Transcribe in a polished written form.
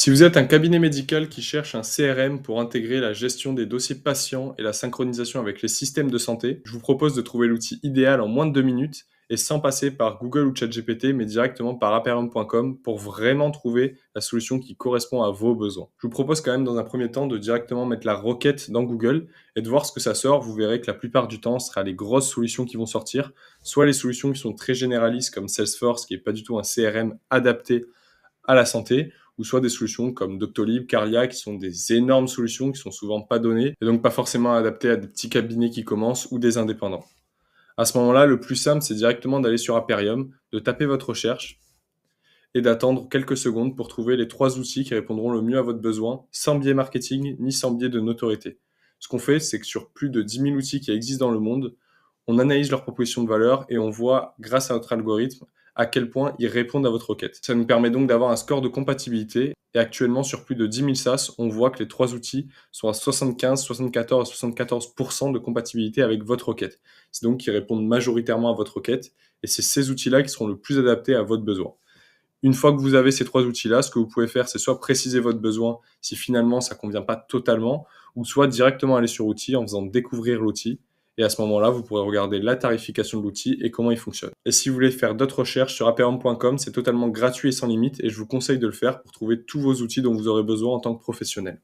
Si vous êtes un cabinet médical qui cherche un CRM pour intégrer la gestion des dossiers patients et la synchronisation avec les systèmes de santé, je vous propose de trouver l'outil idéal en moins de 2 minutes et sans passer par Google ou ChatGPT, mais directement par aperium.com pour vraiment trouver la solution qui correspond à vos besoins. Je vous propose quand même dans un premier temps de directement mettre la requête dans Google et de voir ce que ça sort. Vous verrez que la plupart du temps, ce sera les grosses solutions qui vont sortir, soit les solutions qui sont très généralistes comme Salesforce, qui n'est pas du tout un CRM adapté à la santé, ou soit des solutions comme Doctolib, Carlia, qui sont des énormes solutions qui sont souvent pas données et donc pas forcément adaptées à des petits cabinets qui commencent ou des indépendants. À ce moment-là, le plus simple, c'est directement d'aller sur Aperium, de taper votre recherche et d'attendre quelques secondes pour trouver les 3 outils qui répondront le mieux à votre besoin, sans biais marketing ni sans biais de notoriété. Ce qu'on fait, c'est que sur plus de 10 000 outils qui existent dans le monde, on analyse leurs propositions de valeur et on voit, grâce à notre algorithme, à quel point ils répondent à votre requête. Ça nous permet donc d'avoir un score de compatibilité. Et actuellement, sur plus de 10 000 SaaS, on voit que les 3 outils sont à 75, 74 et 74% de compatibilité avec votre requête. C'est donc qu'ils répondent majoritairement à votre requête. Et c'est ces outils-là qui seront le plus adaptés à votre besoin. Une fois que vous avez ces 3 outils-là, ce que vous pouvez faire, c'est soit préciser votre besoin si finalement ça ne convient pas totalement, ou soit directement aller sur outil en faisant découvrir l'outil. Et à ce moment-là, vous pourrez regarder la tarification de l'outil et comment il fonctionne. Et si vous voulez faire d'autres recherches sur aperium.com, c'est totalement gratuit et sans limite et je vous conseille de le faire pour trouver tous vos outils dont vous aurez besoin en tant que professionnel.